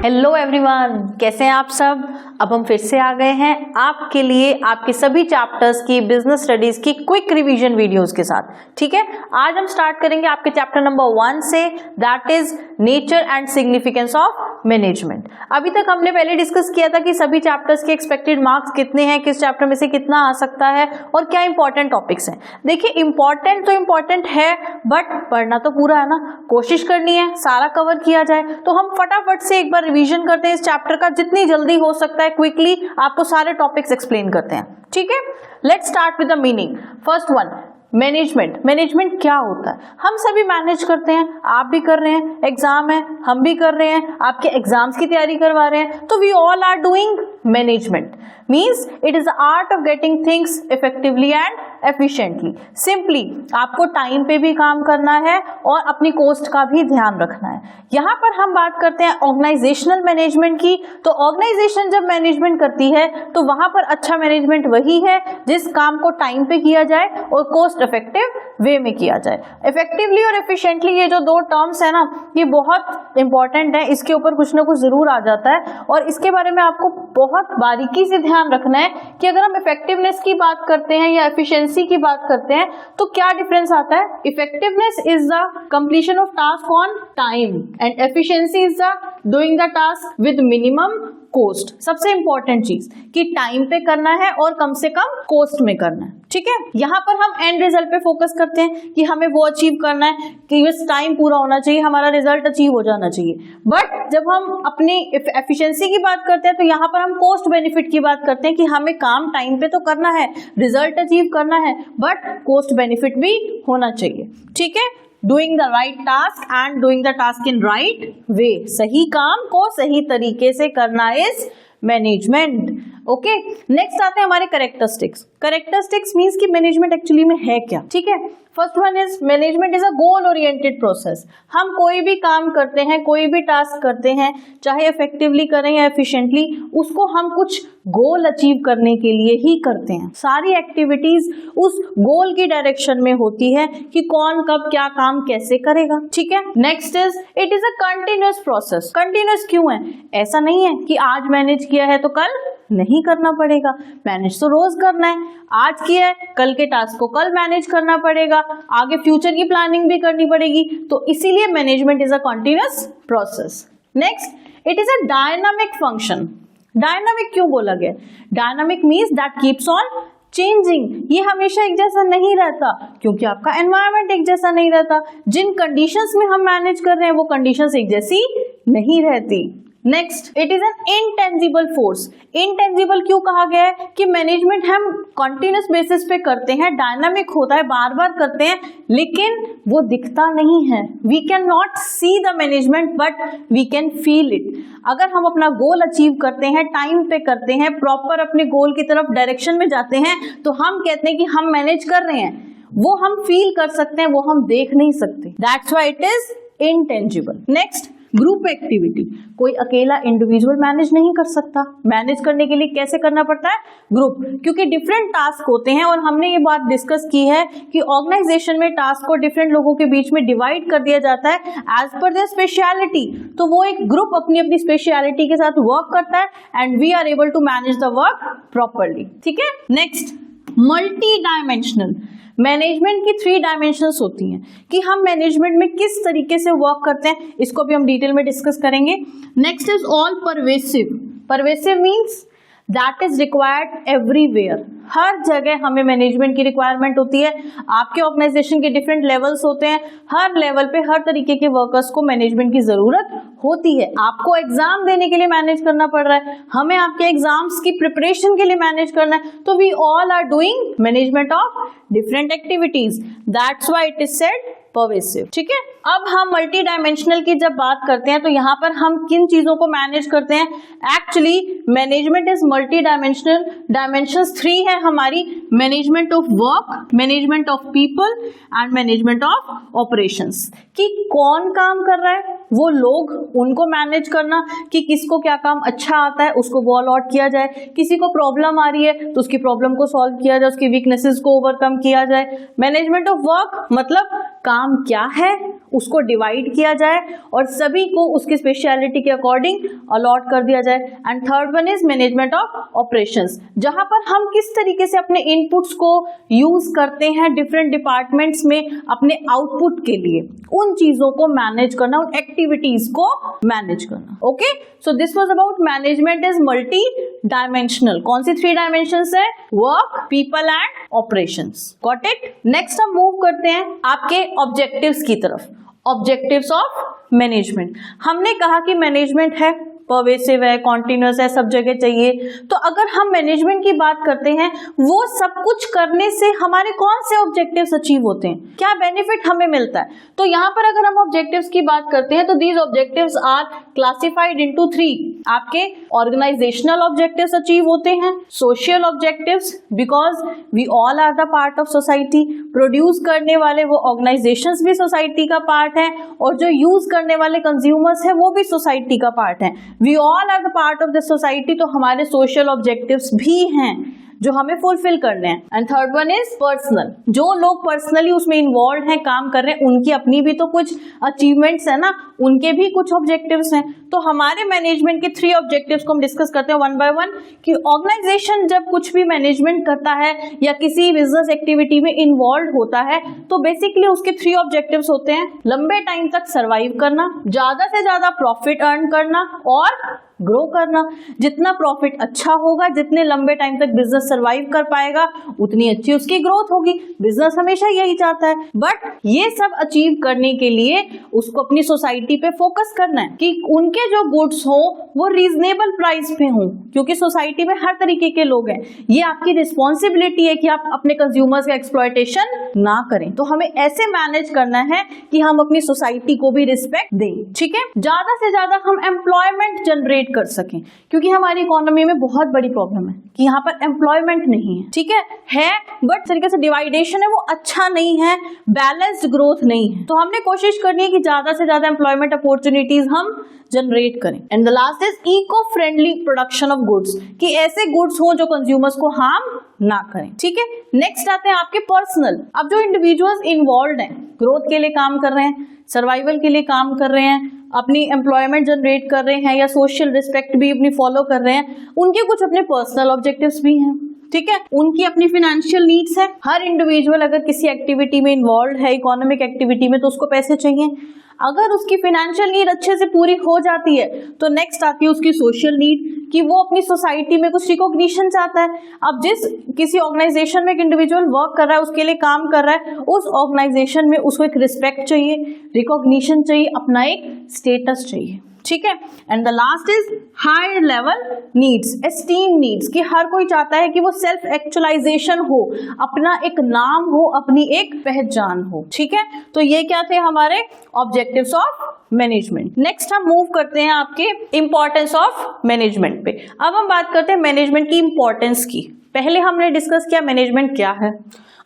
Hello everyone, कैसे हैं आप सब। अब हम फिर से आ गए हैं आपके लिए आपके सभी चैप्टर्स की बिजनेस स्टडीज की क्विक रिवीजन वीडियोस के साथ। ठीक है, आज हम स्टार्ट करेंगे आपके चैप्टर नंबर 1 से, that is nature and significance of management. अभी तक हमने पहले डिस्कस किया था कि सभी चैप्टर्स के एक्सपेक्टेड मार्क्स कितने हैं, किस चैप्टर में से कितना आ सकता है और क्या इंपॉर्टेंट टॉपिक्स हैं। देखिए, इंपॉर्टेंट तो इंपॉर्टेंट है, बट पढ़ना तो पूरा है ना, कोशिश करनी है सारा कवर किया जाए। तो हम फटाफट से एक बार रिवीजन करते हैं इस चैप्टर का, जितनी जल्दी हो सकता है क्विकली आपको सारे टॉपिक्स एक्सप्लेन करते हैं। ठीक है, let's start with the meaning. First one, management. Management क्या होता है? हम सभी मैनेज करते हैं, आप भी कर रहे हैं, एग्जाम है हम भी कर रहे हैं, आपके एग्जाम्स की तैयारी करवा रहे हैं, तो we all are doing management. Means it is the art of getting things effectively and efficiently. Simply आपको टाइम पे भी काम करना है और अपनी कॉस्ट का भी ध्यान रखना है। यहाँ पर हम बात करते हैं ऑर्गेनाइजेशनल मैनेजमेंट की। तो ऑर्गेनाइजेशन जब मैनेजमेंट करती है तो वहां पर अच्छा मैनेजमेंट वही है जिस काम को टाइम पे किया जाए और कॉस्ट इफेक्टिव वे में किया जाए। इफेक्टिवली और एफिशिएंटली, ये जो दो टर्म्स है ना, ये बहुत इंपॉर्टेंट है, इसके ऊपर कुछ ना कुछ जरूर आ जाता है और इसके बारे में आपको बहुत बारीकी से ध्यान रखना है कि अगर हम इफेक्टिवनेस की बात करते हैं या एफिशिएंसी की बात करते हैं तो क्या डिफरेंस आता है। Effectiveness is the completion of task on time and efficiency is the doing the task with minimum cost. सबसे इंपॉर्टेंट चीज कि टाइम पे करना है और कम से कम कॉस्ट में करना है। ठीक है, यहाँ पर हम एंड रिजल्ट पे फोकस करते हैं कि हमें वो अचीव करना है कि बस टाइम पूरा होना चाहिए, हमारा रिजल्ट अचीव हो जाना चाहिए। बट जब हम अपनी एफिशिएंसी की बात करते हैं तो यहाँ पर हम कॉस्ट बेनिफिट की बात करते हैं कि हमें काम टाइम पे तो करना है, रिजल्ट अचीव करना है, बट कॉस्ट बेनिफिट भी होना चाहिए। ठीक है, doing the right task and doing the task in right way. सही काम को सही तरीके से करना इज मैनेजमेंट। ओके, नेक्स्ट आते हैं हमारे कैरेक्टरिस्टिक्स। कैरेक्टरिस्टिक्स मींस कि मैनेजमेंट एक्चुअली में है क्या। ठीक है, first one is management is a goal oriented process. हम कोई भी काम करते हैं, कोई भी टास्क करते हैं, चाहे इफेक्टिवली करें या एफिशिएंटली, उसको हम कुछ गोल अचीव करने के लिए ही करते हैं। सारी एक्टिविटीज उस गोल की डायरेक्शन में होती है कि कौन कब क्या काम कैसे करेगा। ठीक है, next is it is a continuous process. Continuous क्यों है? ऐसा नहीं है कि आज मैनेज किया है तो कल नहीं करना पड़ेगा। मैनेज तो रोज करना है, आज किया है कल के टास्क को कल मैनेज करना पड़ेगा, आगे फ्यूचर की प्लानिंग भी करनी पड़ेगी। तो इसीलिए management is a continuous process. Next, it is a dynamic function. Dynamic क्यों बोला गया? Dynamic means that keeps on changing. ये हमेशा एक जैसा नहीं रहता क्योंकि आपका एनवायरनमेंट एक जैसा नहीं रहता। जिन कंडीशंस में हम मैनेज कर रहे हैं वो कंडीशंस एक जैसी नहीं रहती। Next, it is an intangible force. Intangible क्यों कहा गया है? कि मैनेजमेंट हम कंटिन्यूअस बेसिस पे करते हैं, डायनामिक होता है, बार बार करते हैं, लेकिन वो दिखता नहीं है। We can not see the management but we can feel it. अगर हम अपना गोल अचीव करते हैं, टाइम पे करते हैं, प्रॉपर अपने गोल की तरफ डायरेक्शन में जाते हैं, तो हम कहते हैं कि हम मैनेज कर रहे हैं। वो हम फील कर सकते हैं, वो हम देख नहीं सकते। That's why it is intangible. Next, group activity. कोई अकेला इंडिविजुअल मैनेज नहीं कर सकता। मैनेज करने के लिए कैसे करना पड़ता है? ग्रुप, क्योंकि डिफरेंट टास्क होते हैं और हमने ये बात डिस्कस की है कि ऑर्गेनाइजेशन में टास्क को डिफरेंट लोगों के बीच में डिवाइड कर दिया जाता है एज पर देयर स्पेशलिटी। तो वो एक ग्रुप अपनी अपनी स्पेशलिटी के साथ वर्क करता है and we are able to manage the work properly. ठीक है, नेक्स्ट, मल्टी डायमेंशनल। मैनेजमेंट की 3 डायमेंशंस होती हैं कि हम मैनेजमेंट में किस तरीके से वर्क करते हैं, इसको भी हम डिटेल में डिस्कस करेंगे। Next is all pervasive. Pervasive means that is required everywhere. हर जगह हमें मैनेजमेंट की रिक्वायरमेंट होती है। आपके ऑर्गेनाइजेशन के डिफरेंट लेवल्स होते हैं, हर लेवल पे हर तरीके के वर्कर्स को मैनेजमेंट की जरूरत होती है। आपको एग्जाम देने के लिए मैनेज करना पड़ रहा है, हमें आपके एग्जाम्स की प्रिपरेशन के लिए मैनेज करना है, तो we all are doing management of different activities. That's why it is said pervasive. ठीक है, अब हम मल्टी डायमेंशनल की जब बात करते हैं तो यहाँ पर हम किन चीजों को मैनेज करते हैं? Actually management is multi dimensional. Dimensions 3 है हमारी, management of work, management of people and management of operations. कि कौन काम कर रहा है, वो लोग, उनको मैनेज करना कि किसको क्या काम अच्छा आता है उसको वो अलॉट किया जाए, किसी को प्रॉब्लम आ रही है तो उसकी प्रॉब्लम को सॉल्व किया जाए, उसकी वीकनेसेस को ओवरकम किया जाए। मैनेजमेंट ऑफ वर्क मतलब काम क्या है उसको डिवाइड किया जाए और सभी को उसकी स्पेशलिटी के अकॉर्डिंग अलॉट कर दिया जाए। And third one is management of operations, जहां पर हम किस तरीके से अपने इनपुट्स को यूज करते हैं डिफरेंट डिपार्टमेंट्स में अपने आउटपुट के लिए, उन चीजों को मैनेज करना, उन एक्टिविटीज को मैनेज करना। Okay, so this was about management is multi dimensional. कौन सी 3 डायमेंशंस है? Work, people and operations. Got it? Next हम मूव करते हैं आपके ऑब्जेक्टिव्स की तरफ। Objectives of management. हमने कहा कि मैनेजमेंट है, परवेसिव है, कॉन्टिन्यूस है, सब जगह चाहिए। तो अगर हम मैनेजमेंट की बात करते हैं, वो सब कुछ करने से हमारे कौन से ऑब्जेक्टिव्स अचीव होते हैं, क्या बेनिफिट हमें मिलता है? तो यहाँ पर अगर हम ऑब्जेक्टिव्स की बात करते हैं तो these objectives are classified into 3। आपके ऑर्गेनाइजेशनल ऑब्जेक्टिव्स अचीव होते हैं, social objectives because we all are the part of society, produce करने वाले वो ऑर्गेनाइजेशंस भी सोसाइटी का पार्ट है और जो यूज करने वाले कंज्यूमर्स है वो भी सोसाइटी का पार्ट है। We all are the part of the society, तो हमारे सोशल ऑब्जेक्टिव्स भी हैं जो हमें फुलफिल करने हैं। And third one is personal, जो लोग पर्सनली उसमें इन्वॉल्व हैं, काम कर रहे हैं, उनकी अपनी भी तो कुछ अचीवमेंट्स है ना, उनके भी कुछ ऑब्जेक्टिव्स हैं। तो हमारे मैनेजमेंट के 3 ऑब्जेक्टिव्स को हम डिस्कस करते हैं वन बाय वन कि ऑर्गेनाइजेशन जब कुछ भी मैनेजमेंट करता है या किसी बिजनेस एक्टिविटी में इन्वॉल्व होता है तो बेसिकली उसके 3 ऑब्जेक्टिव्स होते हैं। लंबे टाइम तक सर्वाइव करना, ज्यादा से ज्यादा प्रॉफिट अर्न करना और ग्रो करना। जितना प्रॉफिट अच्छा होगा, जितने लंबे टाइम तक बिजनेस सर्वाइव कर पाएगा, उतनी अच्छी उसकी ग्रोथ होगी। बिजनेस हमेशा यही चाहता है। बट ये सब अचीव करने के लिए उसको अपनी सोसाइटी पे फोकस करना है कि उनके जो गुड्स हो वो रीजनेबल प्राइस पे हो, क्योंकि सोसाइटी में हर तरीके के लोग हैं। ये आपकी रिस्पॉन्सिबिलिटी है कि आप अपने कंज्यूमर्स का एक्सप्लॉयटेशन ना करें। तो हमें ऐसे मैनेज करना है कि हम अपनी सोसाइटी को भी रिस्पेक्ट दें। ठीक है, ज्यादा से ज्यादा हम एम्प्लॉयमेंट जनरेट कर सकें, क्योंकि हमारी इकोनॉमी में बहुत बड़ी प्रॉब्लम है कि यहाँ पर एम्प्लॉयमेंट नहीं है। ठीक है बट तरीके से डिवाइडेशन है वो अच्छा नहीं है, बैलेंस्ड ग्रोथ नहीं है। तो हमने कोशिश करनी है कि ज्यादा से ज्यादा एम्प्लॉयमेंट अपॉर्चुनिटीज हम जनरेट करें। And the last is eco friendly production of goods, कि ऐसे गुड्स हो जो कंज्यूमर्स को हार्म ना करें। ठीक है, नेक्स्ट आते हैं आपके पर्सनल। अब जो इंडिविजुअल्स इन्वॉल्व हैं, ग्रोथ के लिए काम कर रहे हैं, सर्वाइवल के लिए काम कर रहे हैं, अपनी एम्प्लॉयमेंट जनरेट कर रहे हैं या सोशल रिस्पेक्ट भी अपनी फॉलो कर रहे हैं, उनके कुछ अपने पर्सनल ऑब्जेक्टिव्स भी हैं। ठीक है, उनकी अपनी फाइनेंशियल नीड्स है। हर इंडिविजुअल अगर किसी एक्टिविटी में इन्वॉल्व है, इकोनॉमिक एक्टिविटी में, तो उसको पैसे चाहिए। अगर उसकी फाइनेंशियल नीड अच्छे से पूरी हो जाती है तो नेक्स्ट आती है उसकी सोशल नीड, कि वो अपनी सोसाइटी में कुछ रिकॉग्निशन चाहता है। अब जिस किसी ऑर्गेनाइजेशन में एक इंडिविजुअल वर्क कर रहा है, उसके लिए काम कर रहा है, उस ऑर्गेनाइजेशन में उसको एक रिस्पेक्ट चाहिए, रिकॉग्निशन चाहिए, अपना एक स्टेटस चाहिए। ठीक है, and the last is higher level needs, esteem needs, कि हर कोई चाहता है कि वो सेल्फ एक्चुअलाइजेशन हो, अपना एक नाम हो, अपनी एक पहचान हो। ठीक है, तो ये क्या थे हमारे ऑब्जेक्टिव्स ऑफ मैनेजमेंट। नेक्स्ट हम मूव करते हैं आपके इंपॉर्टेंस ऑफ मैनेजमेंट पे। अब हम बात करते हैं मैनेजमेंट की इंपॉर्टेंस की। पहले हमने डिस्कस किया मैनेजमेंट क्या है,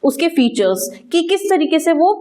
उसके फीचर्स, कि किस तरीके से वो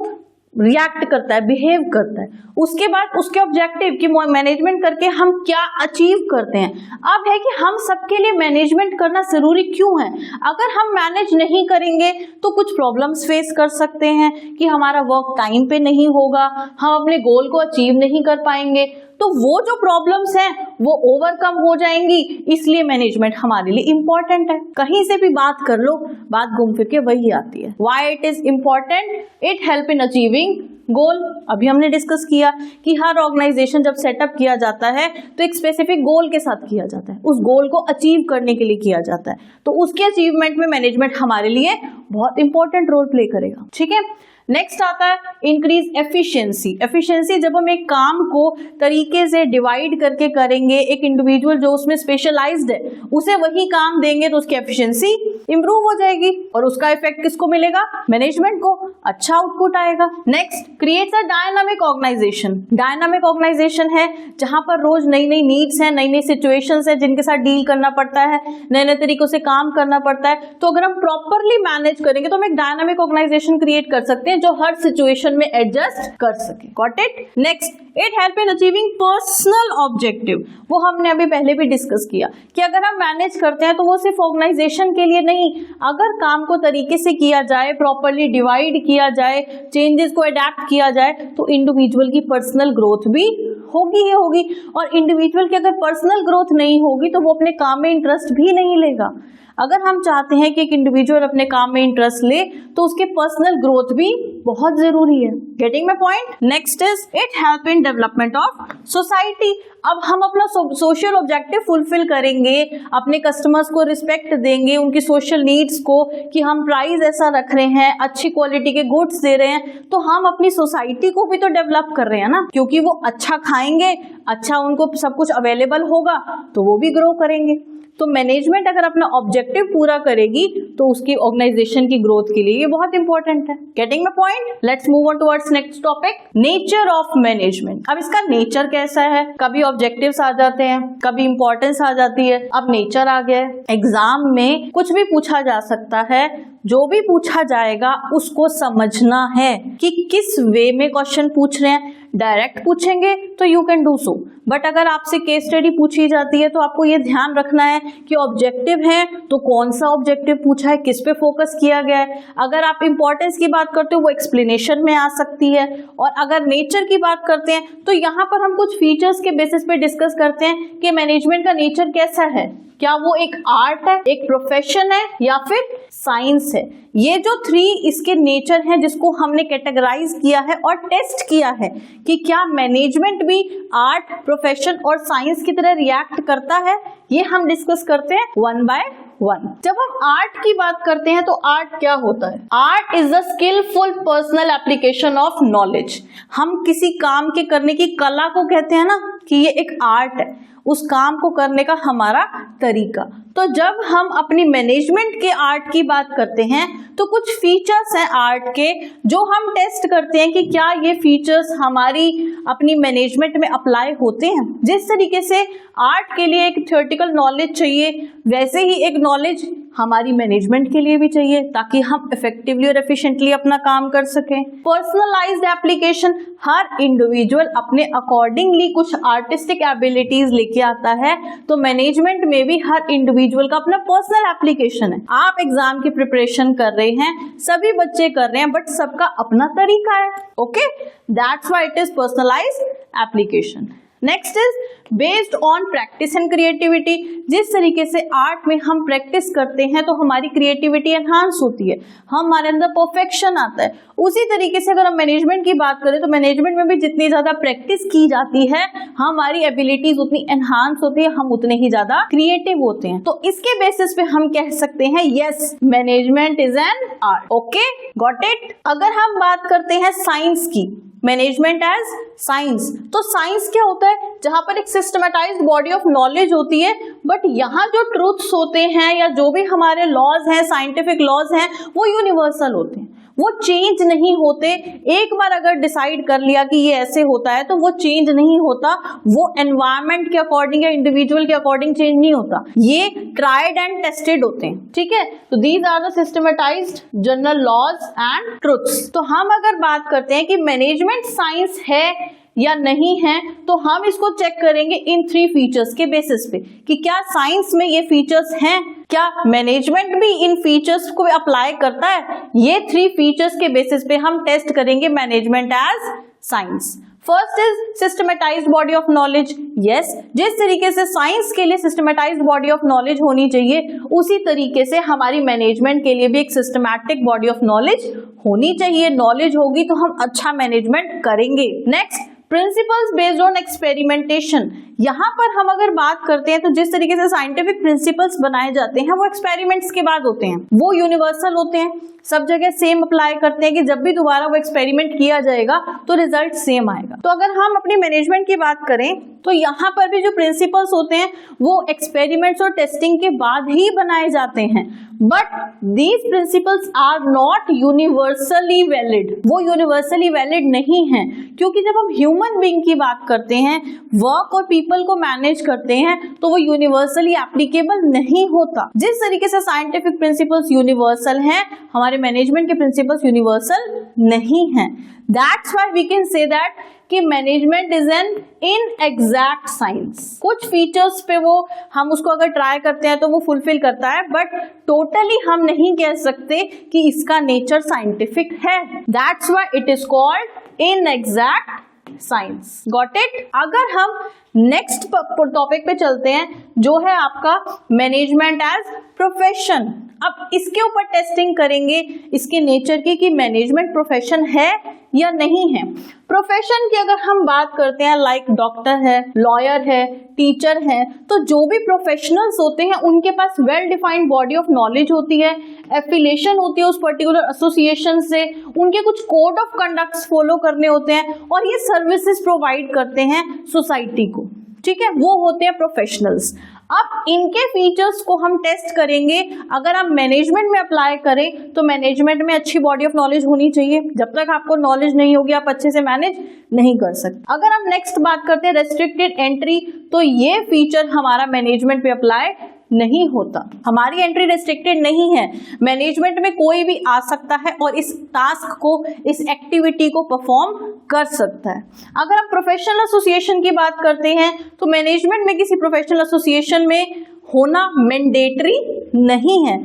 रिएक्ट करता है, बिहेव करता है। उसके बाद उसके ऑब्जेक्टिव कि मैनेजमेंट करके हम क्या अचीव करते हैं। अब है कि हम सबके लिए मैनेजमेंट करना जरूरी क्यों है। अगर हम मैनेज नहीं करेंगे तो कुछ प्रॉब्लम्स फेस कर सकते हैं कि हमारा वर्क टाइम पे नहीं होगा, हम अपने गोल को अचीव नहीं कर पाएंगे, तो वो जो प्रॉब्लम्स हैं वो ओवरकम हो जाएंगी। इसलिए मैनेजमेंट हमारे लिए इंपॉर्टेंट है। कहीं से भी बात कर लो, बात घूम फिर के वही आती है। Why it is important? It help in achieving goal. अभी हमने डिस्कस किया कि हर ऑर्गेनाइजेशन जब सेटअप किया जाता है तो एक स्पेसिफिक गोल के साथ किया जाता है, उस गोल को अचीव करने के लिए किया जाता है। तो उसके अचीवमेंट में मैनेजमेंट हमारे लिए बहुत इंपॉर्टेंट रोल प्ले करेगा। ठीक है, नेक्स्ट आता है इंक्रीज एफिशिएंसी। एफिशिएंसी जब हम एक काम को तरीके से डिवाइड करके करेंगे, एक इंडिविजुअल जो उसमें स्पेशलाइज्ड है उसे वही काम देंगे तो उसकी एफिशिएंसी इंप्रूव हो जाएगी और उसका इफेक्ट किसको मिलेगा? मैनेजमेंट को, अच्छा आउटपुट आएगा। Next creates a dynamic organisation. Dynamic organisation है जहां पर रोज नई नई नीड्स है, नई नई सिचुएशंस है जिनके साथ डील करना पड़ता है, नए नए तरीकों से काम करना पड़ता है। तो अगर हम प्रॉपरली मैनेज करेंगे तो हम एक डायनामिक ऑर्गेनाइजेशन क्रिएट कर सकते हैं जो हर सिचुएशन में एडजस्ट कर सके। Got it? Next, it help in achieving personal objective. वो हमने अभी पहले भी डिस्कस किया कि अगर हम मैनेज करते हैं तो वो सिर्फ ऑर्गेनाइजेशन के लिए नहीं, अगर काम को तरीके से किया जाए, प्रॉपरली डिवाइड किया जाए, चेंजेस को अडेप्ट किया जाए तो इंडिविजुअल की पर्सनल ग्रोथ भी होगी ही होगी, और इंडिविजुअल की अगर पर्सनल ग्रोथ नहीं होगी तो वो अपने काम में इंटरेस्ट भी नहीं लेगा। अगर हम चाहते हैं कि एक इंडिविजुअल अपने काम में इंटरेस्ट ले तो उसके पर्सनल ग्रोथ भी बहुत जरूरी है। Getting my point? Next is it help in development of society. अब हम अपना सोशल ऑब्जेक्टिव फुलफिल करेंगे, अपने कस्टमर्स को रिस्पेक्ट देंगे, उनकी सोशल नीड्स को, कि हम प्राइस ऐसा रख रहे हैं, अच्छी क्वालिटी के गुड्स दे रहे हैं, तो हम अपनी सोसाइटी को भी तो डेवलप कर रहे हैं ना, क्योंकि वो अच्छा खाएंगे, अच्छा उनको सब कुछ अवेलेबल होगा तो वो भी ग्रो करेंगे। तो मैनेजमेंट अगर अपना ऑब्जेक्टिव पूरा करेगी तो उसकी ऑर्गेनाइजेशन की ग्रोथ के लिए ये बहुत इंपॉर्टेंट है। Getting my point? Let's move on towards next topic, nature of management. अब इसका नेचर कैसा है? कभी ऑब्जेक्टिव्स आ जाते हैं, कभी इंपॉर्टेंस आ जाती है, अब नेचर आ गया है। एग्जाम में कुछ भी पूछा जा सकता है, जो भी पूछा जाएगा उसको समझना है कि किस वे में क्वेश्चन पूछ रहे हैं। डायरेक्ट पूछेंगे तो you can do so, but अगर आपसे केस स्टडी पूछी जाती है तो आपको ये ध्यान रखना है कि ऑब्जेक्टिव है तो कौन सा ऑब्जेक्टिव पूछा है, किस पे फोकस किया गया है। अगर आप इंपॉर्टेंस की बात करते हो वो एक्सप्लेनेशन में आ सकती है, और अगर नेचर की बात करते हैं तो यहाँ पर हम कुछ फीचर्स के बेसिस पे डिस्कस करते हैं कि मैनेजमेंट का नेचर कैसा है। क्या वो एक आर्ट है, एक प्रोफेशन है, या फिर साइंस है? ये जो 3 इसके नेचर हैं जिसको हमने कैटेगराइज किया है और टेस्ट किया है कि क्या मैनेजमेंट भी आर्ट, प्रोफेशन और साइंस की तरह रिएक्ट करता है, ये हम डिस्कस करते हैं वन बाय वन। जब हम आर्ट की बात करते हैं तो आर्ट क्या होता है? Art is the skilful personal application of knowledge. हम किसी काम के करने की कला को कहते हैं ना कि ये एक आर्ट है, उस काम को करने का हमारा तरीका। तो जब हम अपनी मैनेजमेंट के आर्ट की बात करते हैं तो कुछ फीचर्स हैं आर्ट के जो हम टेस्ट करते हैं कि क्या ये फीचर्स हमारी अपनी मैनेजमेंट में अप्लाई होते हैं। जिस तरीके से आर्ट के लिए एक थ्योरेटिकल नॉलेज चाहिए, वैसे ही एक नॉलेज हमारी मैनेजमेंट के लिए भी चाहिए ताकि हम इफेक्टिवली और एफिशिएंटली अपना काम कर सकें। पर्सनलाइज्ड एप्लीकेशन, हर इंडिविजुअल अपने अकॉर्डिंगली कुछ आर्टिस्टिक एबिलिटीज लेके आता है, तो मैनेजमेंट में भी हर इंडिविजुअल का अपना पर्सनल एप्लीकेशन है। आप एग्जाम की प्रिपरेशन कर रहे हैं, सभी बच्चे कर रहे हैं, बट सबका अपना तरीका है। Okay, that's why it is personalised application. Next is based on practice and creativity. जिस तरीके से आर्ट में हम प्रैक्टिस करते हैं तो हमारी क्रिएटिविटी एनहांस होती है, हमारे अंदर परफेक्शन आता है। उसी तरीके से अगर हम मैनेजमेंट की बात करें तो मैनेजमेंट में भी जितनी ज्यादा प्रैक्टिस की जाती है हमारी एबिलिटीज उतनी एनहांस होती है, हम उतने ही ज्यादा क्रिएटिव होते हैं। तो इसके बेसिस पे हम कह सकते हैं yes, management is an art. Okay, got it. अगर हम बात करते हैं साइंस की, मैनेजमेंट एज साइंस, तो साइंस क्या होता है? जहां पर एक सिस्टमेटाइज्ड बॉडी ऑफ नॉलेज होती है, बट यहाँ जो ट्रूथ्स होते हैं या जो भी हमारे लॉज हैं, साइंटिफिक लॉज हैं, वो यूनिवर्सल होते हैं, वो चेंज नहीं होते। एक बार अगर डिसाइड कर लिया कि ये ऐसे होता है तो वो चेंज नहीं होता, वो एनवायरनमेंट के अकॉर्डिंग या इंडिविजुअल के अकॉर्डिंग चेंज नहीं होता, ये ट्राइड एंड टेस्टेड होते हैं। ठीक है, तो these are the systematised general laws and truths. तो हम अगर बात करते हैं कि मैनेजमेंट साइंस है या नहीं है, तो हम इसको चेक करेंगे इन 3 फीचर्स के बेसिस पे कि क्या साइंस में ये फीचर्स हैं, क्या मैनेजमेंट भी इन फीचर्स को अप्लाई करता है। ये 3 फीचर्स के बेसिस पे हम टेस्ट करेंगे management as science. First is systematised body of knowledge. Yes, जिस तरीके से साइंस के लिए सिस्टमेटाइज्ड बॉडी ऑफ नॉलेज होनी चाहिए, उसी तरीके से हमारी मैनेजमेंट के लिए भी एक सिस्टमैटिक बॉडी ऑफ नॉलेज होनी चाहिए। नॉलेज होगी तो हम अच्छा मैनेजमेंट करेंगे। Next, principles based on experimentation. यहाँ पर हम अगर बात करते हैं तो जिस तरीके से साइंटिफिक प्रिंसिपल्स बनाए जाते हैं वो एक्सपेरिमेंट्स के बाद होते हैं, वो यूनिवर्सल होते हैं, सब जगह सेम अप्लाई करते हैं कि जब भी दोबारा वो एक्सपेरिमेंट किया जाएगा तो रिजल्ट सेम आएगा। तो अगर हम अपनी मैनेजमेंट की बात करें तो यहाँ पर भी जो प्रिंसिपल्स होते हैं वो एक्सपेरिमेंट्स और टेस्टिंग के बाद ही बनाए जाते हैं, but these principles are not universally valid. वो यूनिवर्सली वैलिड नहीं है, क्योंकि जब हम ह्यूमन बीइंग की बात करते हैं, वर्क और पीपल को मैनेज करते हैं, तो वो यूनिवर्सली एप्लीकेबल नहीं होता। जिस तरीके से साइंटिफिक प्रिंसिपल्स यूनिवर्सल हैं, हमारे मैनेजमेंट के प्रिंसिपल्स यूनिवर्सल नहीं हैं। That's why we can say that कि management is an inexact science. कुछ फीचर्स पे वो हम उसको अगर ट्राई करते हैं तो वो फुलफिल करता है, बट टोटली हम नहीं कह सकते कि इसका नेचर साइंटिफिक है। That's why it is called inexact science. Got it? अगर हम नेक्स्ट टॉपिक पे चलते हैं जो है आपका मैनेजमेंट एज प्रोफेशन। अब इसके ऊपर टेस्टिंग करेंगे इसके नेचर की कि मैनेजमेंट प्रोफेशन है या नहीं है। प्रोफेशन की अगर हम बात करते हैं लाइक डॉक्टर है, लॉयर है, टीचर है, तो जो भी प्रोफेशनल्स होते हैं उनके पास well defined body of knowledge होती है, एफिलिएशन होती है उस पर्टिकुलर एसोसिएशन से, उनके कुछ कोड ऑफ कंडक्ट्स फॉलो करने होते हैं और ये सर्विसेज प्रोवाइड करते हैं सोसाइटी को। ठीक है, वो होते हैं प्रोफेशनल्स। अब इनके फीचर्स को हम टेस्ट करेंगे। अगर आप मैनेजमेंट में अप्लाई करें तो मैनेजमेंट में अच्छी बॉडी ऑफ नॉलेज होनी चाहिए। जब तक आपको नॉलेज नहीं होगी आप अच्छे से मैनेज नहीं कर सकते। अगर हम नेक्स्ट बात करते हैं रेस्ट्रिक्टेड एंट्री, तो ये फीचर हमारा मैनेजमेंट पे अप्लाई नहीं होता। हमारी एंट्री रेस्ट्रिक्टेड नहीं है, मैनेजमेंट में कोई भी आ सकता है और इस टास्क को, इस एक्टिविटी को परफॉर्म कर सकता है। अगर हम प्रोफेशनल एसोसिएशन की बात करते हैं तो मैनेजमेंट में किसी प्रोफेशनल एसोसिएशन में होना मैंडेटरी नहीं है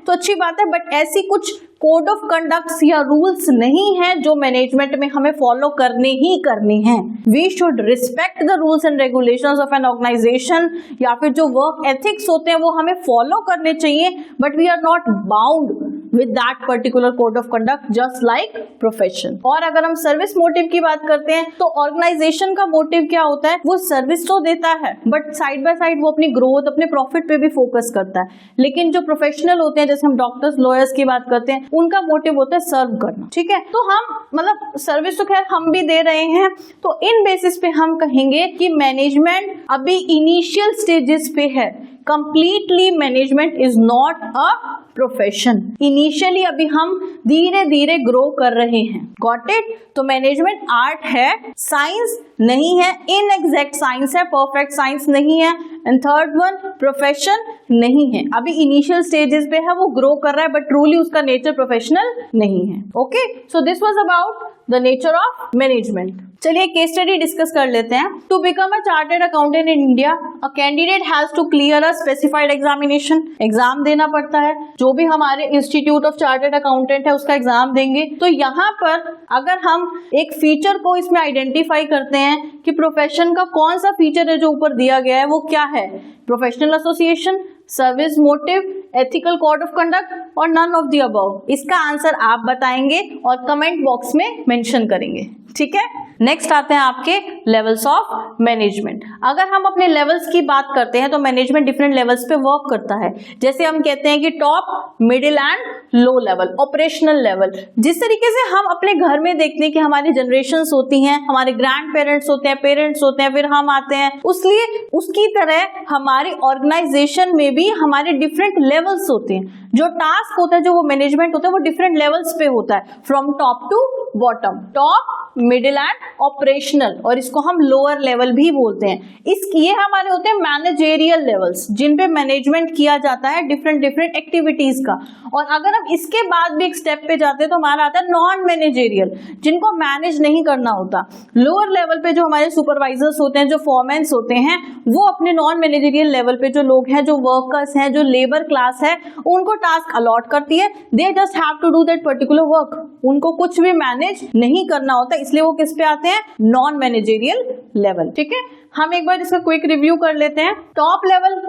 तो अच्छी बात है, बट ऐसी कुछ कोड ऑफ कंडक्ट्स या रूल्स नहीं है जो मैनेजमेंट में हमें फॉलो करने ही करने हैं। We should respect the rules and regulations of an organisation, या फिर जो वर्क एथिक्स होते हैं वो हमें फॉलो करने चाहिए, but we are not bound with that particular code of conduct just like profession. और अगर हम सर्विस मोटिव की बात करते हैं तो ऑर्गेनाइजेशन का मोटिव क्या होता है? वो सर्विस तो देता है बट साइड बाय साइड वो अपनी ग्रोथ, अपने प्रॉफिट पे भी फोकस करता है। लेकिन जो प्रोफेशनल होते हैं, जैसे हम डॉक्टर्स, लॉयर्स की बात करते हैं, उनका मोटिव होता है सर्व करना। ठीक है, तो हम मतलब सर्विस तो खैर हम भी दे रहे हैं, तो इन बेसिस पे हम कहेंगे कि मैनेजमेंट अभी इनिशियल स्टेजेस पे है। Completely management is not a profession. Initially अभी हम धीरे धीरे ग्रो कर रहे हैं। Got it? तो मैनेजमेंट आर्ट है, साइंस नहीं है, इनएग्जैक्ट साइंस है, परफेक्ट साइंस नहीं है। एंड थर्ड वन, प्रोफेशन नहीं है, अभी इनिशियल स्टेजेस पे है, वो ग्रो कर रहा है, बट ट्रूली उसका नेचर प्रोफेशनल नहीं है। Okay, so this was about the nature of management. चलिए केस स्टडी डिस्कस कर लेते हैं। To become a chartered accountant in India, a candidate has to clear a specified examination. Exam देना पड़ता है, जो भी हमारे इंस्टीट्यूट ऑफ चार्टर्ड अकाउंटेंट है उसका एग्जाम देंगे। तो यहाँ पर अगर हम एक फीचर को इसमें आइडेंटिफाई करते हैं कि प्रोफेशन का कौन सा फीचर है जो ऊपर दिया गया है, वो क्या है? Professional association, service motive, ethical code of conduct और नन ऑफ द अबव। इसका आंसर आप बताएंगे और कमेंट बॉक्स में मेंशन करेंगे। ठीक है, नेक्स्ट आते हैं आपके लेवल्स ऑफ मैनेजमेंट। अगर हम अपने लेवल्स की बात करते हैं तो मैनेजमेंट डिफरेंट लेवल्स पे वर्क करता है। जैसे हम कहते हैं कि top, middle and low level, operational level. जिस तरीके से हम अपने घर में देखते हैं कि हमारी जनरेशंस होती हैं, हमारे ग्रैंड पेरेंट्स होते हैं, पेरेंट्स होते हैं, फिर हम आते हैं, उसलिए उसकी तरह हमारी ऑर्गेनाइजेशन में भी हमारे डिफरेंट लेवल्स होते हैं। जो टास्क होता है, जो वो मैनेजमेंट होता है, वो डिफरेंट लेवल्स पे होता है, from top to bottom, top, middle and operational, और इसको हम लोअर लेवल भी बोलते हैं। ये हमारे होते हैं मैनेजेरियल लेवल्स, जिन पे मैनेजमेंट किया जाता है डिफरेंट एक्टिविटीज का। और अगर हम इसके बाद भी एक स्टेप पे जाते हैं तो हमारा आता है नॉन मैनेजेरियल, जिनको मैनेज नहीं करना होता। लोअर लेवल पे जो हमारे सुपरवाइजर्स होते हैं, जो फॉरमैन्स होते हैं, वो अपने नॉन मैनेजेरियल लेवल पे जो लोग हैं, जो वर्कर्स हैं, जो लेबर क्लास है, उनको टास्क अलॉट करती है। They just have to do that particular work, उनको कुछ भी मैनेज नहीं करना होता, इसलिए वो किस पे आते हैं? Non managerial level. ठीक है, हम एक बार इसका क्विक रिव्यू कर लेते हैं। टॉप लेवल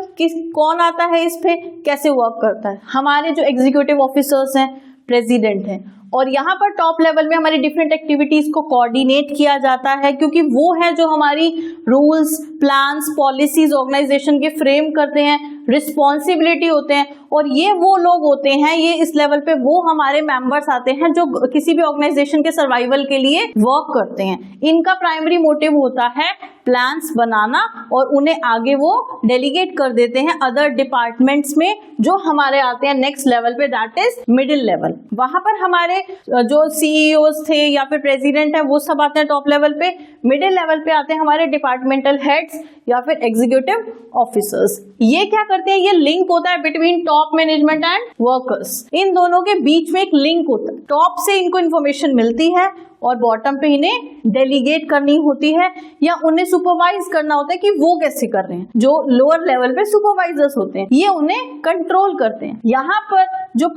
कौन आता है, इस पे कैसे वर्क करता है? हमारे जो एग्जीक्यूटिव ऑफिसर्स हैं, प्रेसिडेंट हैं, और यहाँ पर टॉप लेवल में हमारी डिफरेंट एक्टिविटीज को कोऑर्डिनेट किया जाता है, क्योंकि वो है जो हमारी रूल्स, प्लान्स, पॉलिसीज ऑर्गेनाइजेशन के फ्रेम करते हैं, रिस्पॉन्सिबिलिटी होते हैं। और ये वो लोग होते हैं, ये इस लेवल पे वो हमारे मेंबर्स आते हैं जो किसी भी ऑर्गेनाइजेशन के सर्वाइवल के लिए वर्क करते हैं। इनका प्राइमरी मोटिव होता है प्लान्स बनाना, और उन्हें आगे वो डेलीगेट कर देते हैं अदर डिपार्टमेंट्स में, जो हमारे आते हैं नेक्स्ट लेवल पे, दैट इज मिडिल लेवल। वहां पर हमारे जो सीईओज थे या फिर प्रेसिडेंट है, वो सब आते हैं टॉप लेवल पे। मिडिल लेवल पे आते हैं हमारे डिपार्टमेंटल हेड्स या फिर एग्जीक्यूटिव ऑफिसर्स। ये क्या करते हैं? ये लिंक होता है between top management and workers. इन दोनों के बीच में एक लिंक होता है। टॉप से इनको इन्फॉर्मेशन मिलती है और बॉटम पे इन्हें डेलीगेट करनी होती है या उन्हें सुपरवाइज करना होता है कि वो कैसे कर रहे हैं। जो लोअर लेवल पे सुपरवाइजर्स होते हैं, ये उन्हें कंट्रोल करते हैं। यहाँ पर जो